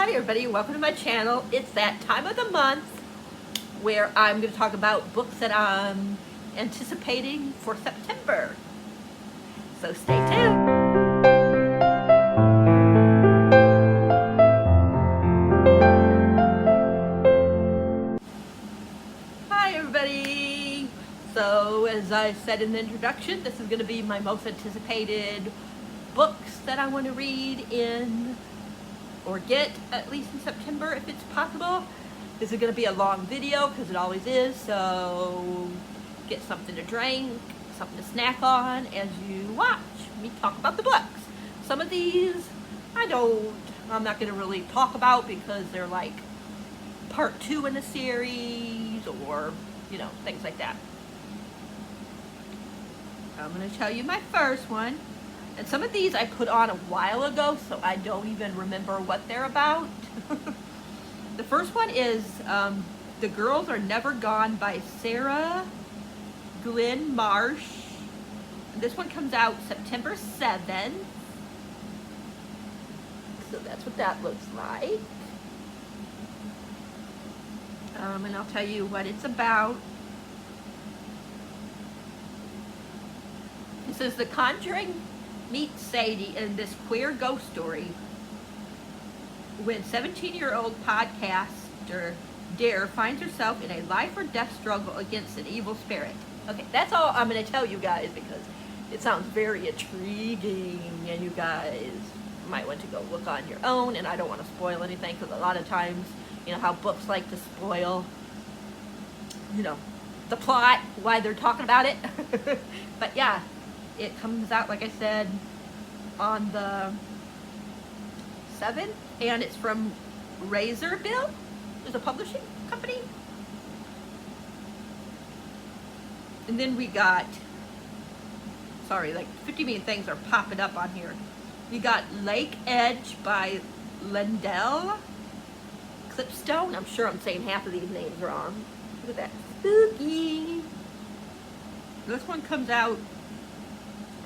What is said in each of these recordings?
Hi everybody, welcome to my channel. It's that time of the month where I'm going to talk about books that I'm anticipating for September. So stay tuned. Hi everybody. So as I said in the introduction, this is going to be my most anticipated books that I want to read in or get at least in September if it's possible. This is going to be a long video because it always is, so get something to drink, something to snack on as you watch me talk about the books. Some of these I'm not going to really talk about because they're like part 2 in a series or, you know, things like that. I'm going to tell you my first one. And some of these I put on a while ago, so I don't even remember what they're about. The first one is The Girls Are Never Gone by Sarah Glynn Marsh. And this one comes out September 7th. So that's what that looks like. And I'll tell you what it's about. It says The Conjuring meets Sadie in this queer ghost story when 17-year-old podcaster Dare finds herself in a life or death struggle against an evil spirit. Okay, that's all I'm going to tell you guys because it sounds very intriguing and you guys might want to go look on your own, and I don't want to spoil anything because a lot of times, you know how books like to spoil, you know, the plot, why they're talking about it. But yeah, it comes out, like I said, on the 7th, and it's from Razorbill. It's a publishing company. And then we got, sorry, like 50 million things are popping up on here. We got Lake Edge by Lendell Clipstone. I'm sure I'm saying half of these names wrong. Look at that. Spooky. This one comes out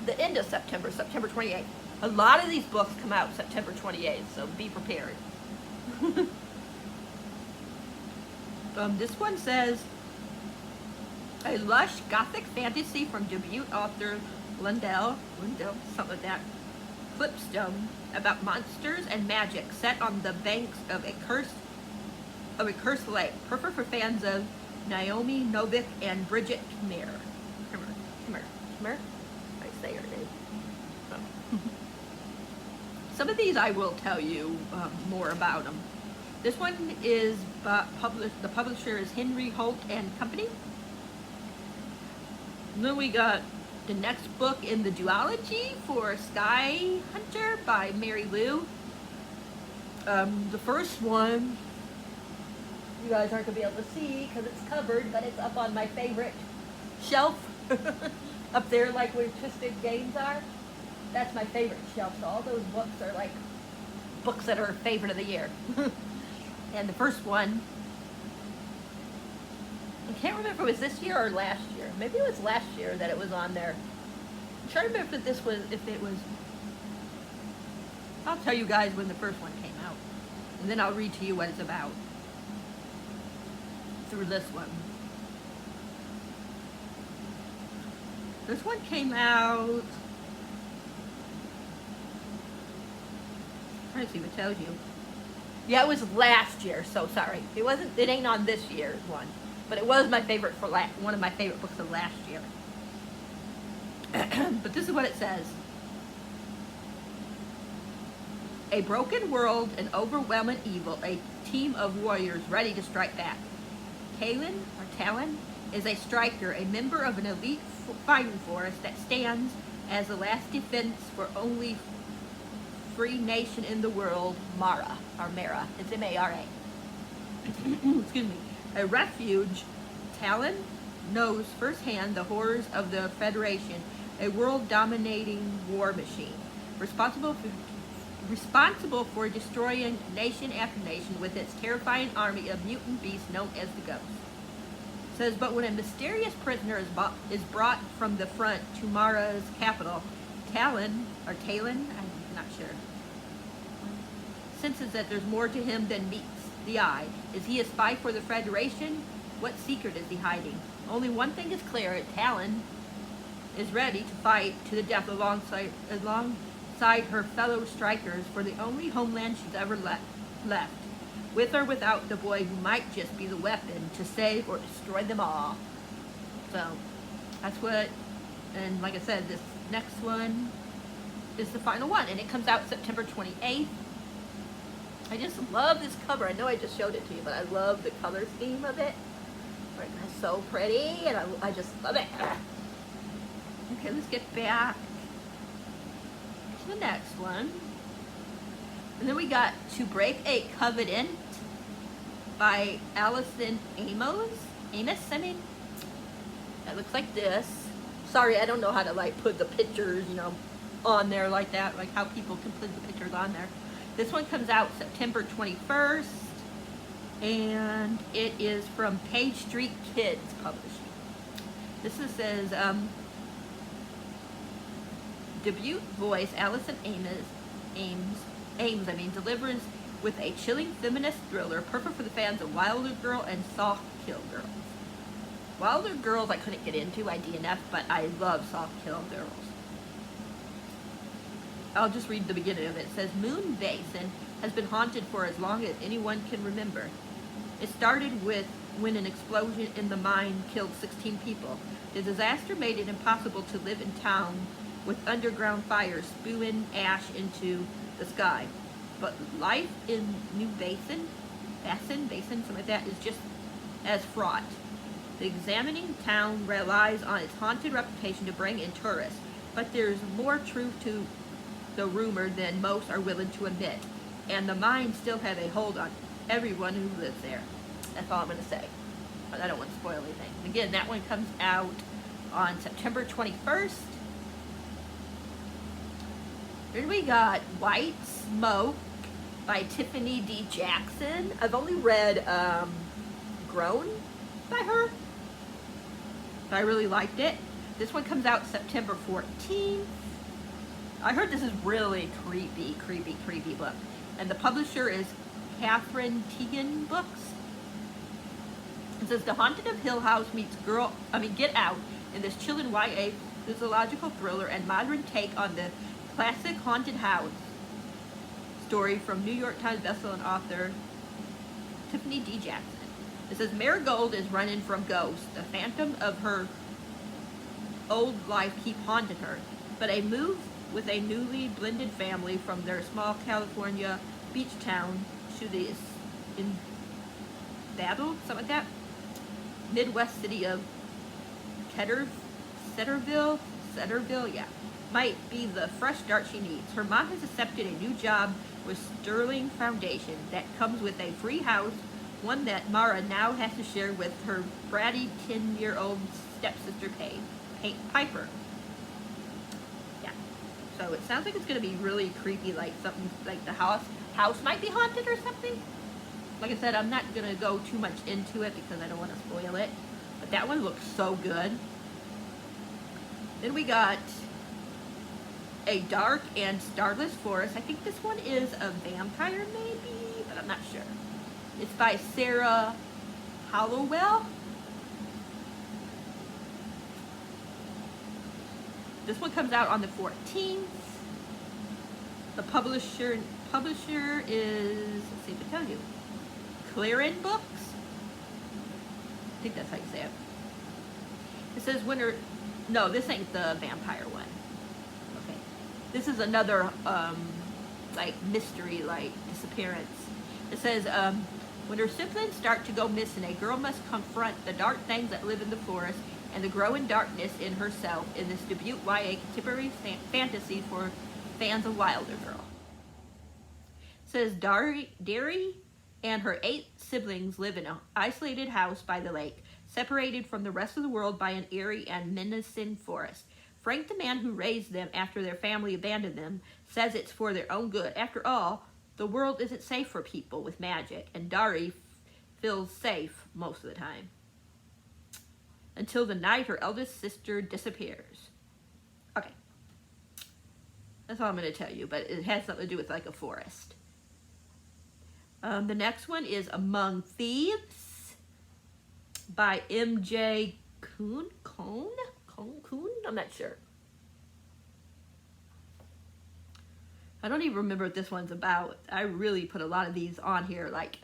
the end of September, September 28th. A lot of these books come out September 28th, so be prepared. This one says, a lush gothic fantasy from debut author Lendell, something like that, Clipstone, about monsters and magic set on the banks of a cursed lake. Perfect for fans of Naomi Novik and Bridget Kimmer. I say her name. Oh. Some of these I will tell you more about them. This one is the publisher is Henry Holt and Company. And then we got the next book in the duology for Sky Hunter by Mary Lou. The first one you guys aren't going to be able to see because it's covered, but it's up on my favorite shelf. Up there like where Twisted Games are. That's my favorite shelf. So all those books are like books that are favorite of the year. And the first one, I can't remember if it was this year or last year. Maybe it was last year that it was on there. I'm trying to remember if it was, I'll tell you guys when the first one came out. And then I'll read to you what it's about through this one. This one came out, I'm trying to see what it tells you. Yeah, it was last year, so sorry. It ain't on this year's one, but it was my favorite for one of my favorite books of last year. But this is what it says. A broken world, an overwhelming evil, a team of warriors ready to strike back. Talon is a striker, a member of an elite fighting force that stands as the last defense for only free nation in the world, Mara. It's M-A-R-A. Excuse me. A refuge, Talon knows firsthand the horrors of the Federation, a world-dominating war machine, responsible for destroying nation after nation with its terrifying army of mutant beasts known as the Ghosts. Says, but when a mysterious prisoner is brought from the front to Mara's capital, Talon, I'm not sure, senses that there's more to him than meets the eye. Is he a spy for the Federation? What secret is he hiding? Only one thing is clear: Talon is ready to fight to the death alongside her fellow strikers for the only homeland she's ever left, with or without the boy who might just be the weapon to save or destroy them all. So that's what, and like I said, this next one is the final one, and it comes out September 28th. I just love this cover. I know I just showed it to you, but I love the color scheme of it. It's so pretty, and I just love it. Okay, let's get back to the next one. And then we got To Break a Covenant by Allison Amos. I mean. It looks like this. Sorry, I don't know how to like put the pictures, you know, on there like that, like how people can put the pictures on there. This one comes out September 21st, and it is from Page Street Kids Publishing. This says, debut voice Allison Ames delivers with a chilling feminist thriller, perfect for the fans of Wilder Girl and Soft Kill Girls. Wilder Girls I couldn't get into, I DNF, but I love Soft Kill Girls. I'll just read the beginning of it. It says, Moon Basin has been haunted for as long as anyone can remember. It started with when an explosion in the mine killed 16 people. The disaster made it impossible to live in town with underground fires spewing ash into the sky. But life in New Basin, something like that, is just as fraught. The examining town relies on its haunted reputation to bring in tourists, but there's more truth to the rumor than most are willing to admit, and the mines still have a hold on everyone who lives there. That's all I'm going to say, but I don't want to spoil anything. Again, that one comes out on September 21st. Then we got White Smoke by Tiffany D. Jackson. I've only read Grown by her. I really liked it. This one comes out September 14th. I heard this is really creepy book. And the publisher is Catherine Teagan Books. It says, The Haunted of Hill House meets Get Out in this chilling YA physiological thriller and modern take on the classic haunted house story from New York Times bestselling author Tiffany D. Jackson. It says, Marigold is running from ghosts. The phantom of her old life keep haunting her. But a move with a newly blended family from their small California beach town to the embattled, something like that, Midwest city of Centerville, yeah, might be the fresh start she needs. Her mom has accepted a new job with Sterling Foundation that comes with a free house, one that Mara now has to share with her bratty 10-year-old stepsister Piper. Yeah. So it sounds like it's going to be really creepy, like something like the house might be haunted or something. Like I said, I'm not going to go too much into it because I don't want to spoil it. But that one looks so good. Then we got A Dark and Starless Forest. I think this one is a vampire maybe, but I'm not sure. It's by Sarah Hollowell. This one comes out on the 14th. The publisher is, let's see if it tells you, Clarin Books. I think that's how you say it. It says winter. No, this ain't the vampire one. Okay, this is another like mystery, like disappearance. It says when her siblings start to go missing, a girl must confront the dark things that live in the forest and the growing darkness in herself in this debut YA contemporary fantasy for fans of Wilder Girl. It says Derry and her 8 siblings live in an isolated house by the lake, separated from the rest of the world by an eerie and menacing forest. Frank, the man who raised them after their family abandoned them, says it's for their own good. After all, the world isn't safe for people with magic, and Dari feels safe most of the time. Until the night her eldest sister disappears. Okay. That's all I'm going to tell you, but it has something to do with like a forest. The next one is Among Thieves by M.J. Kuhn? I'm not sure. I don't even remember what this one's about. I really put a lot of these on here, like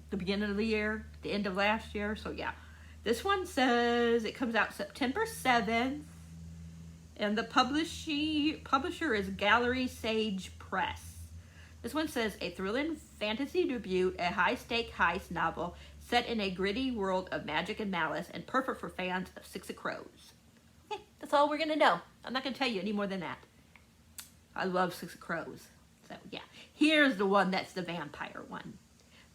the beginning of the year, the end of last year. So yeah, this one says it comes out September 7th, and the publisher is Gallery Sage Press. This one says a thrilling fantasy debut, a high-stake heist novel set in a gritty world of magic and malice, and perfect for fans of Six of Crows. Okay, that's all we're gonna know. I'm not gonna tell you any more than that. I love Six of Crows. So yeah, here's the one that's the vampire one.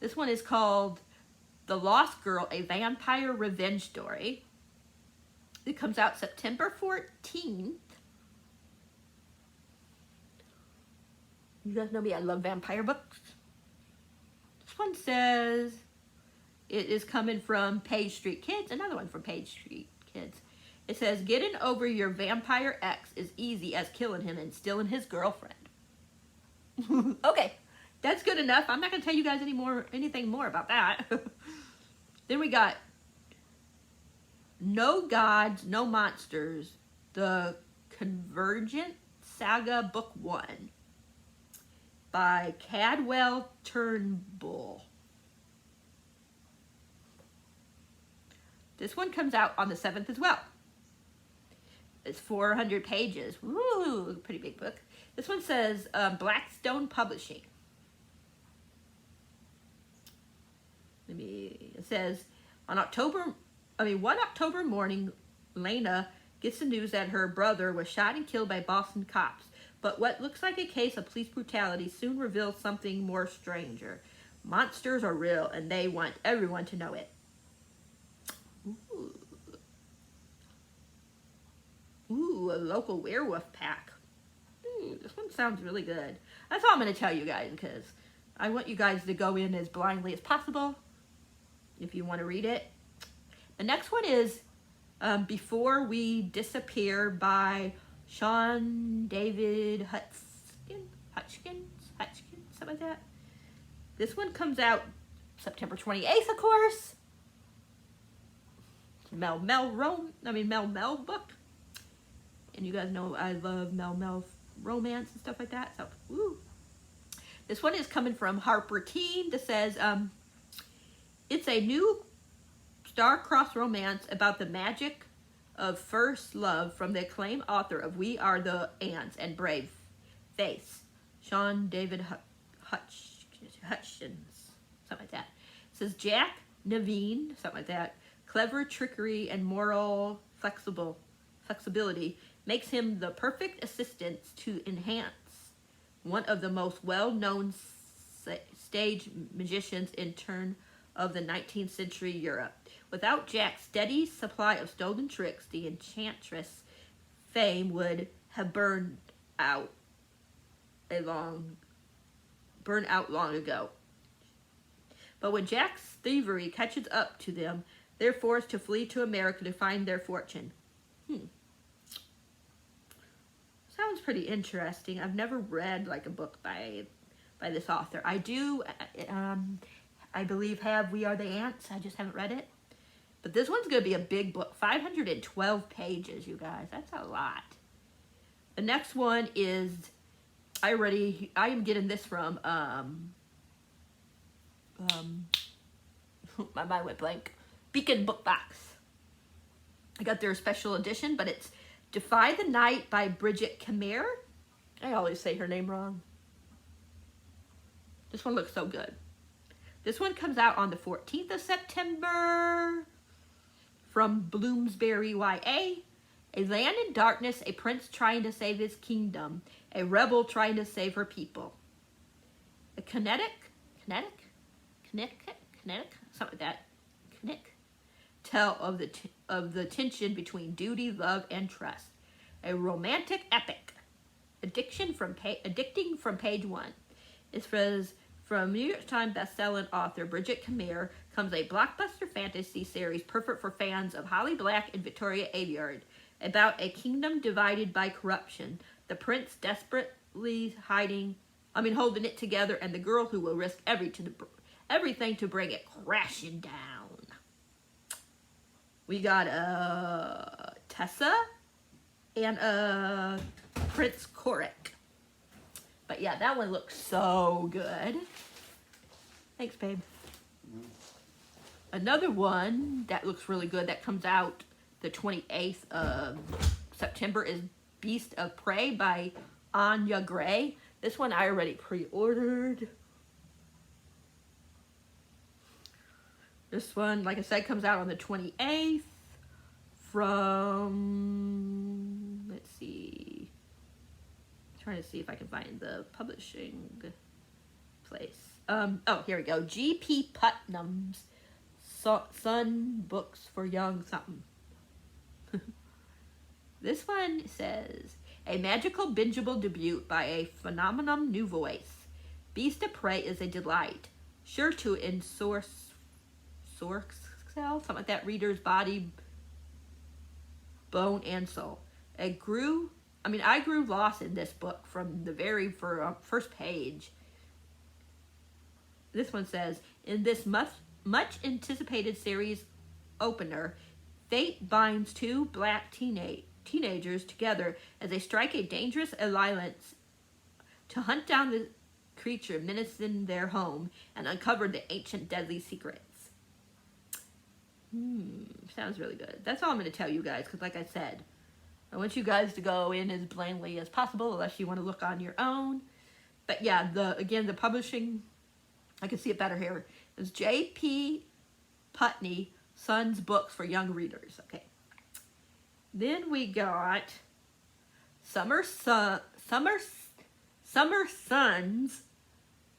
This one is called The Lost Girl, a Vampire Revenge Story. It comes out September 14th. You guys know me, I love vampire books. This one says it is coming from Page Street Kids, another one from Page Street Kids. It says, getting over your vampire ex is easy as killing him and stealing his girlfriend. Okay, that's good enough. I'm not going to tell you guys anything more about that. Then we got No Gods, No Monsters, the Convergent Saga Book 1 by Cadwell Turnbull. This one comes out on the 7th as well. It's 400 pages. Woo, pretty big book. This one says Blackstone Publishing. It says one October morning, Lena gets the news that her brother was shot and killed by Boston cops. But what looks like a case of police brutality soon reveals something more stranger. Monsters are real, and they want everyone to know it. Ooh, a local werewolf pack. This one sounds really good. That's all I'm going to tell you guys, because I want you guys to go in as blindly as possible if you want to read it. The next one is Before We Disappear by Sean David Hutchins, something like that. This one comes out September 28th, of course. Mel book. And you guys know I love Mel romance and stuff like that. So, woo. This one is coming from Harper Teen that says, it's a new star-crossed romance about the magic of first love from the acclaimed author of We Are the Ants and Brave Face, Sean David Hutchins, something like that. It says Jack Naveen, something like that. Clever trickery and moral flexibility makes him the perfect assistant to enhance one of the most well-known stage magicians in turn of the 19th century Europe. Without Jack's steady supply of stolen tricks, the Enchantress fame would have burned out long ago. But when Jack's thievery catches up to them, they're forced to flee to America to find their fortune. Sounds pretty interesting. I've never read like a book by this author. I do, I believe, have We Are the Ants. I just haven't read it. But this one's going to be a big book. 512 pages, you guys. That's a lot. The next one is, I am getting this from, my mind went blank. Beacon Book Box. I got their special edition, but it's Defy the Night by Bridget Kammer. I always say her name wrong. This one looks so good. This one comes out on the 14th of September from Bloomsbury YA. A land in darkness, a prince trying to save his kingdom, a rebel trying to save her people. A Connecticut, something like that. Tell of the tension between duty, love, and trust. A romantic epic. Addicting from page one. It says, from New York Times bestselling author Bridget Kammer comes a blockbuster fantasy series perfect for fans of Holly Black and Victoria Aveyard. About a kingdom divided by corruption. The prince desperately hiding holding it together, and the girl who will risk everything to bring it crashing down. We got Tessa and Prince Korik. But yeah, that one looks so good. Thanks, babe. Another one that looks really good that comes out the 28th of September is Beast of Prey by Anya Gray. This one I already pre-ordered. This one, like I said, comes out on the 28th from, let's see, I'm trying to see if I can find the publishing place. Oh, here we go. G.P. Putnam's Sun Books for Young something. This one says, a magical bingeable debut by a phenomenon new voice. Beast of Prey is a delight, sure to ensorcel, something like that, reader's body, bone, and soul. I grew lost in this book from the very first page. This one says, in this much anticipated series opener, fate binds two black teenagers together as they strike a dangerous alliance to hunt down the creature menacing their home and uncover the ancient deadly secrets. Sounds really good. That's all I'm going to tell you guys, because like I said, I want you guys to go in as blindly as possible unless you want to look on your own. But yeah, the publishing, I can see it better here, is J.P. Putney, Sons Books for Young Readers. Okay. Then we got Summer Suns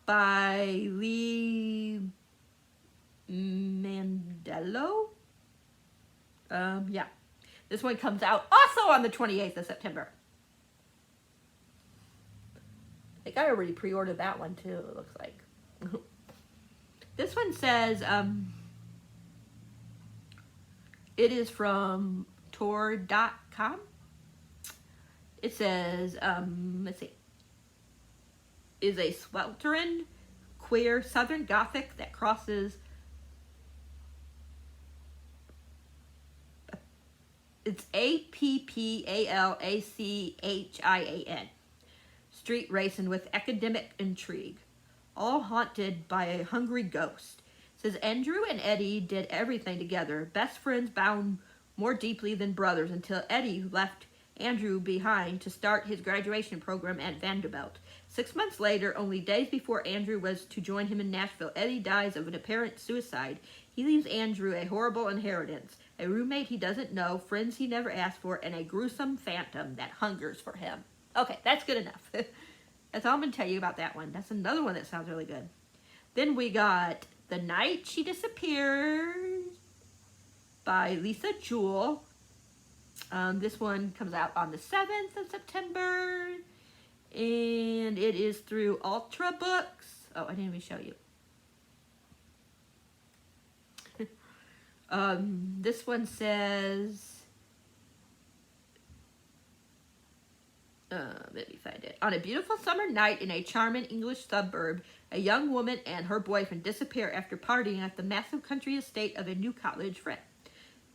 by Lee Mandello. Yeah. This one comes out also on the 28th of September. I think I already pre-ordered that one too, it looks like. This one says, it is from Tor.com. It says, let's see, is a sweltering, queer Southern Gothic that crosses, it's APPALACHIAN, street racing with academic intrigue, all haunted by a hungry ghost. It says Andrew and Eddie did everything together, best friends bound more deeply than brothers, until Eddie left Andrew behind to start his graduation program at Vanderbilt. 6 months later, only days before Andrew was to join him in Nashville, Eddie dies of an apparent suicide. He leaves Andrew a horrible inheritance, a roommate he doesn't know, friends he never asked for, and a gruesome phantom that hungers for him. Okay, that's good enough. That's all I'm going to tell you about that one. That's another one that sounds really good. Then we got The Night She Disappears by Lisa Jewell. This one comes out on the 7th of September. And it is through Ultra Books. Oh, I didn't even show you. This one says, let me find it. On a beautiful summer night in a charming English suburb, a young woman and her boyfriend disappear after partying at the massive country estate of a new college friend.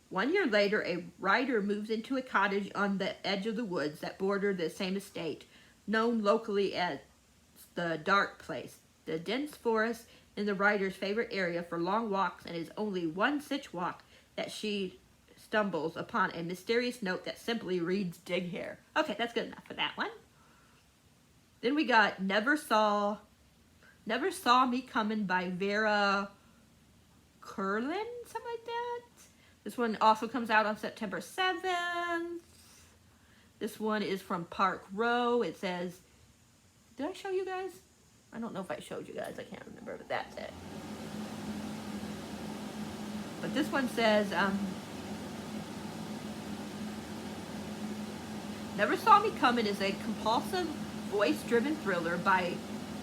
1 year later, a writer moves into a cottage on the edge of the woods that border the same estate, known locally as the Dark Place, the dense forest in the writer's favorite area for long walks, and is only one such walk that she stumbles upon a mysterious note that simply reads, "Dig here." Okay, that's good enough for that one. Then we got Never Saw Me Coming by Vera Curlin, something like that. This one also comes out on September 7th. This one is from Park Row. It says, did I show you guys? I don't know if I showed you guys. I can't remember, but that's it. But this one says, Never Saw Me Coming is a compulsive, voice-driven thriller by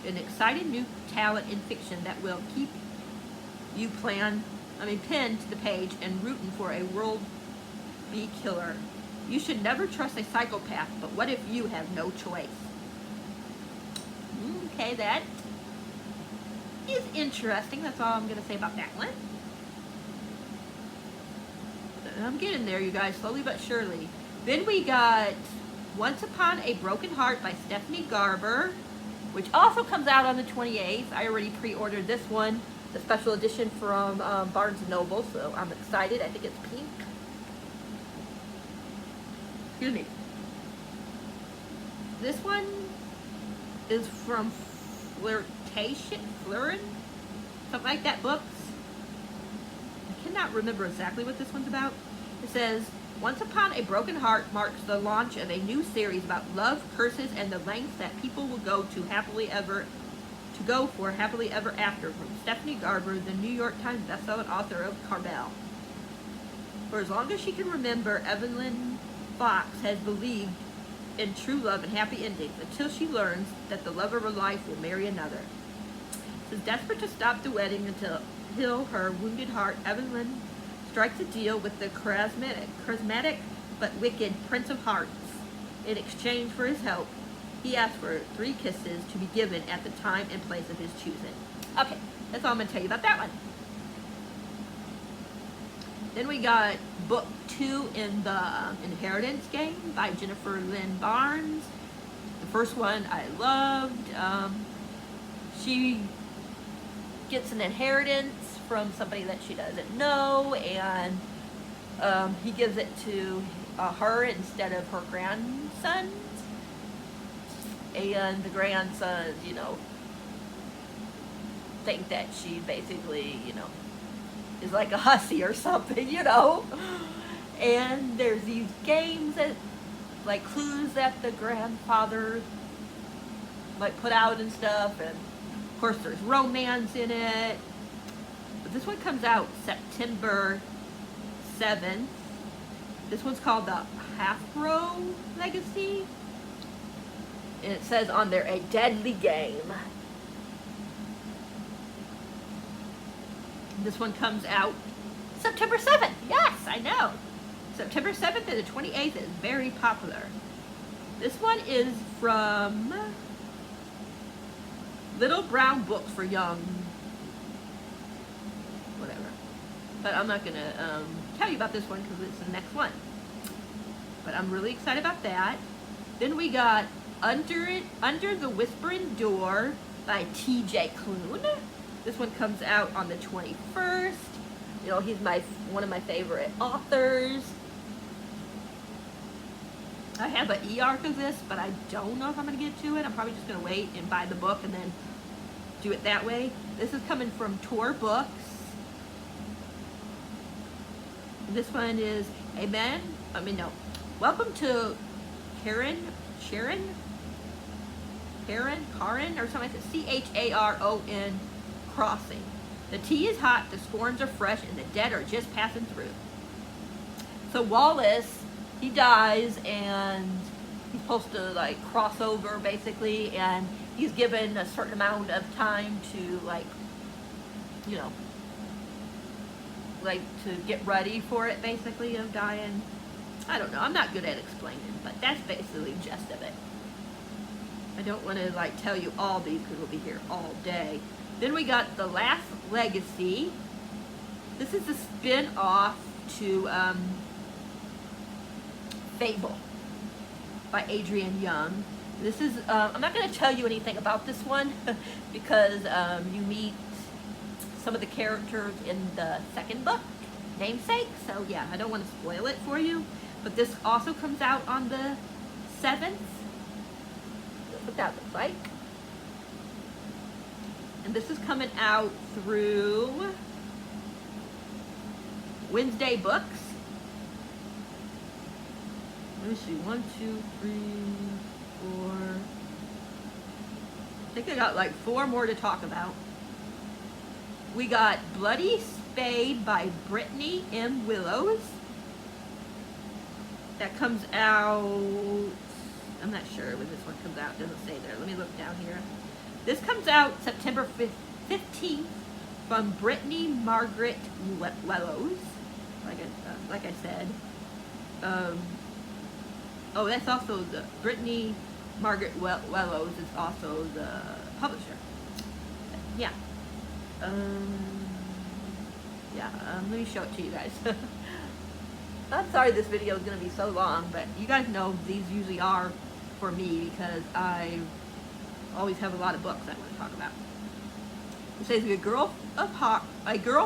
an exciting new talent in fiction that will keep you pinned to the page and rooting for a world-be killer. You should never trust a psychopath, but what if you have no choice? Okay, that is interesting. That's all I'm going to say about that one. I'm getting there, you guys, slowly but surely. Then we got Once Upon a Broken Heart by Stephanie Garber, which also comes out on the 28th. I already pre-ordered this one, the special edition from Barnes & Noble, so I'm excited. I think it's pink. Excuse me. This one is from Fleurin, something like that, books. I cannot remember exactly what this one's about. It says, Once Upon a Broken Heart marks the launch of a new series about love, curses, and the lengths that people will go for happily ever after, from Stephanie Garber, the New York Times bestselling author of Carbell. For as long as she can remember, Evelyn Fox has believed in true love and happy endings until she learns that the love of her life will marry another. So desperate to stop the wedding until heal her wounded heart, Evelyn strikes a deal with the charismatic but wicked Prince of Hearts. In exchange for his help, he asks for 3 kisses to be given at the time and place of his choosing. Okay, that's all I'm going to tell you about that one. Then we got book 2 in the Inheritance Game by Jennifer Lynn Barnes. The first one I loved. She gets an inheritance from somebody that she doesn't know, and he gives it to her instead of her grandsons. And the grandsons, you know, think that she basically, you know, is like a hussy or something, you know. And there's these games that, like clues that the grandfather like put out and stuff, and of course there's romance in it. But this one comes out September 7th. This one's called the Half-Row Legacy. And it says on there, a deadly game. This one comes out September 7th. Yes, I know. September 7th and the 28th is very popular. This one is from Little Brown Books for Young. Whatever. But I'm not going to tell you about this one because it's the next one. But I'm really excited about that. Then we got Under the Whispering Door by T.J. Klune. This one comes out on the 21st. You know, he's one of my favorite authors. I have an e-arc of this, but I don't know if I'm going to get to it. I'm probably just going to wait and buy the book and then do it that way. This is coming from Tor Books. This one is Welcome to Charon, or something like that. Charon Crossing. The tea is hot, the scorns are fresh, and the dead are just passing through. So Wallace, he dies, and he's supposed to like cross over basically, and he's given a certain amount of time to like, you know, like to get ready for it basically of dying. I don't know. I'm not good at explaining, but that's basically the gist of it. I don't want to like tell you all these because we'll be here all day. Then we got The Last Legacy. This is a spin-off to Fable by Adrienne Young. This is, I'm not going to tell you anything about this one because you meet some of the characters in the second book, Namesake. So yeah, I don't want to spoil it for you. But this also comes out on the 7th. That's what that looks like. And this is coming out through Wednesday Books. Let me see, 1, 2, 3, 4. I think I got like 4 more to talk about. We got Bloody Spade by Brittany M. Willows. That comes out, I'm not sure when this one comes out. It doesn't say there. Let me look down here. This comes out September 15th from Brittany Margaret Wellows, like I said. Oh, that's also the Brittany Margaret Wellows is also the publisher. Yeah. Yeah, let me show it to you guys. I'm sorry this video is going to be so long, but you guys know these usually are for me because I always have a lot of books I want to talk about. It says, a girl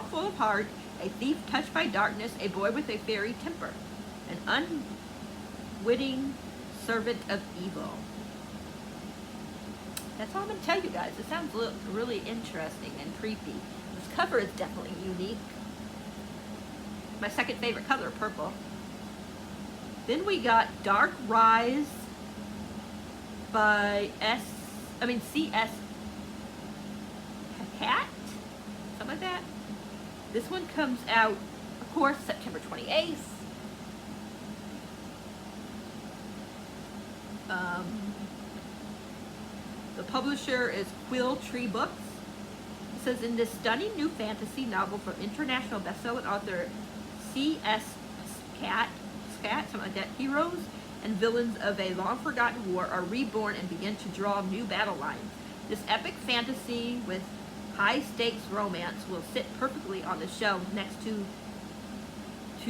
full of heart, a thief touched by darkness, a boy with a fairy temper, an unwitting servant of evil. That's all I'm going to tell you guys. It sounds really interesting and creepy. This cover is definitely unique. My second favorite color, purple. Then we got Dark Rise by C.S. Cat? Something like that. This one comes out, of course, September 28th. The publisher is Quill Tree Books. It says, in this stunning new fantasy novel from international best-selling author C.S. Cat, something like that, heroes and villains of a long-forgotten war are reborn and begin to draw new battle lines. This epic fantasy with high-stakes romance will sit perfectly on the shelf next to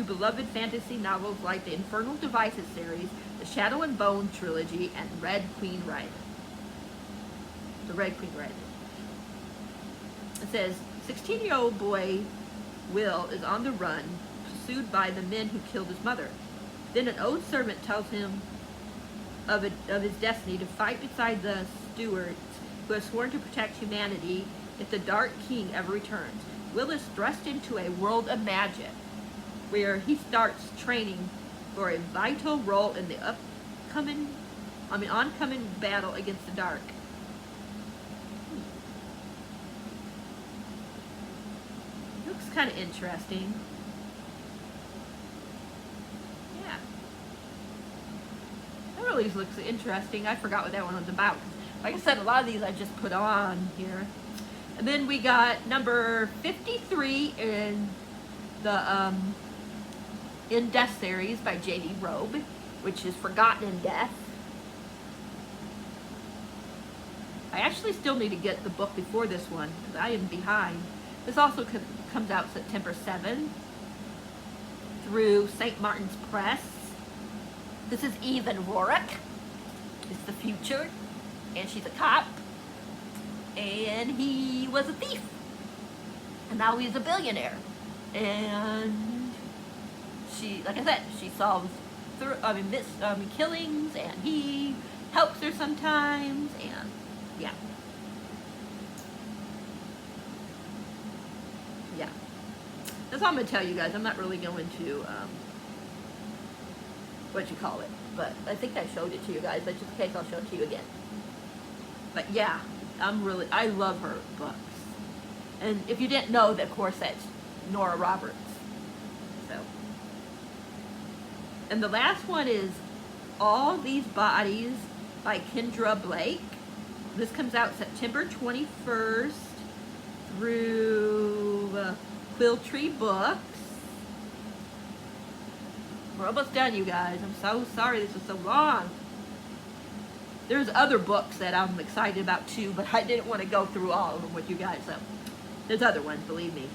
beloved fantasy novels like the Infernal Devices series, the Shadow and Bone trilogy, and Red Queen Rider. The Red Queen Rider. It says, 16-year-old boy Will is on the run, pursued by the men who killed his mother. Then an old servant tells him of his destiny to fight beside the stewards who have sworn to protect humanity if the Dark King ever returns. Will is thrust into a world of magic, where he starts training for a vital role in the oncoming battle against the Dark. Looks kind of interesting. Yeah. That really looks interesting. I forgot what that one was about. Like I said, a lot of these I just put on here. And then we got number 53 in the In Death series by J.D. Robe, which is Forgotten in Death. I actually still need to get the book before this one because I am behind. This also comes out September 7th through St. Martin's Press. This is Eve and Rorik. It's the future, and she's a cop, and he was a thief, and now he's a billionaire, and she, like I said, she solves killings, and he helps her sometimes, and yeah. Yeah. That's all I'm going to tell you guys. I'm not really going to, but I think I showed it to you guys, but just in case, I'll show it to you again. But yeah, I love her books. And if you didn't know, of course, that's Nora Roberts. So. And the last one is All These Bodies by Kendra Blake. This comes out September 21st through Quill Tree Books. We're almost done, you guys. I'm so sorry this was so long. There's other books that I'm excited about too, but I didn't want to go through all of them with you guys. So there's other ones, believe me.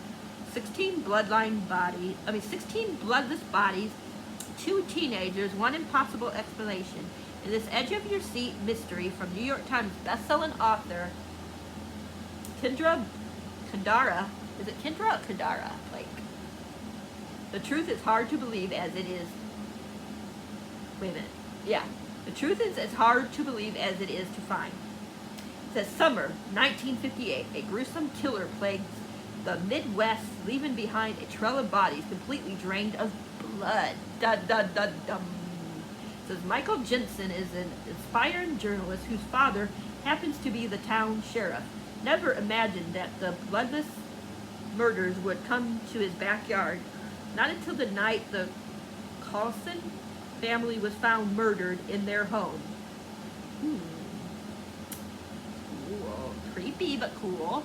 16 bloodless bodies, 2 teenagers, 1 impossible explanation. In this edge-of-your-seat mystery from New York Times best-selling author Kendra Kandara. Is it Kendra or Kandara? Like, the truth is hard to believe as it is. Wait a minute. Yeah. The truth is as hard to believe as it is to find. It says, summer 1958. A gruesome killer plagues the Midwest, leaving behind a trail of bodies completely drained of blood. Dum. It says, Michael Jensen is an aspiring journalist whose father happens to be the town sheriff. Never imagined that the bloodless murders would come to his backyard. Not until the night the Carlson family was found murdered in their home. Cool. Creepy, but cool.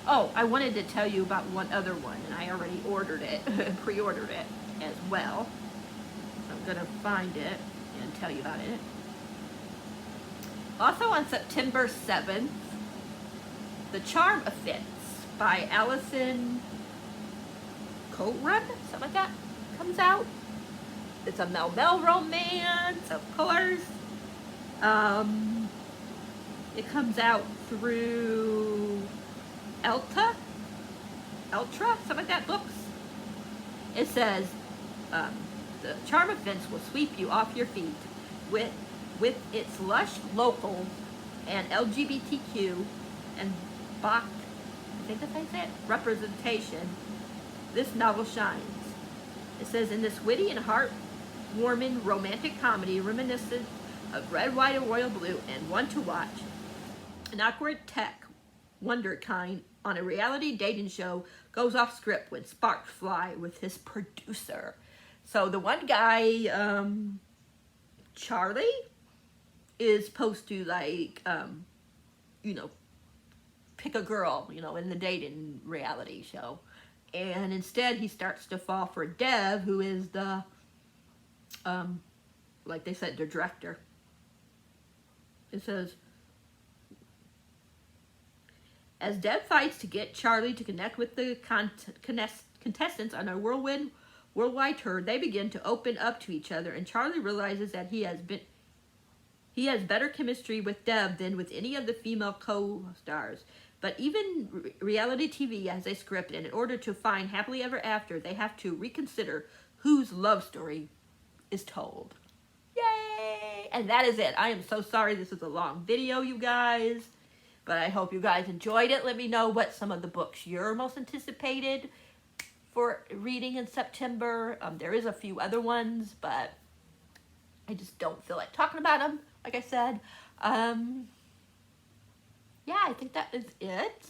Oh, I wanted to tell you about one other one, and I already ordered it, pre-ordered it as well. I'm going to find it and tell you about it. Also on September 7th The Charm Offense by Allison Coleman, something like that, comes out. It's a Mel romance, of course. It comes out through Eltra, something like that, books. It says, the Charm Offense will sweep you off your feet with its lush locals and LGBTQ and BOC, I think that's how you say it, representation. This novel shines. It says, in this witty and heartwarming romantic comedy reminiscent of Red, White, and Royal Blue and one to watch, an awkward tech wonder kind on a reality dating show goes off script when sparks fly with his producer. So the one guy, Charlie, is supposed to, like, you know, pick a girl, you know, in the dating reality show. And instead he starts to fall for Dev, who is the, like they said, the director. It says, as Dev fights to get Charlie to connect with the contestants on a worldwide tour, they begin to open up to each other, and Charlie realizes that he has better chemistry with Dev than with any of the female co-stars. But even reality TV has a script, and in order to find happily ever after, they have to reconsider whose love story is told. Yay! And that is it. I am so sorry this is a long video, you guys. But I hope you guys enjoyed it. Let me know what some of the books you're most anticipated for reading in September. There is a few other ones, but I just don't feel like talking about them, like I said. Yeah, I think that is it.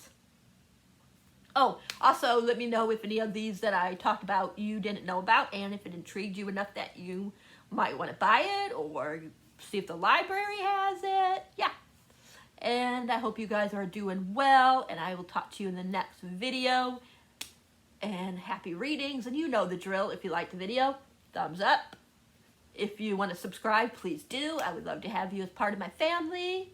Oh, also let me know if any of these that I talked about you didn't know about, and if it intrigued you enough that you might want to buy it, or see if the library has it. Yeah. And I hope you guys are doing well, and I will talk to you in the next video. And happy readings, and you know the drill. If you liked the video, thumbs up. If you want to subscribe, please do. I would love to have you as part of my family.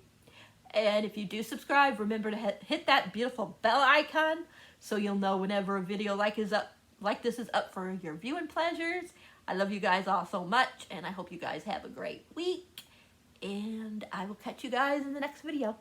And if you do subscribe, remember to hit that beautiful bell icon so you'll know whenever a video like this is up for your viewing pleasures. I love you guys all so much, and I hope you guys have a great week. And I will catch you guys in the next video.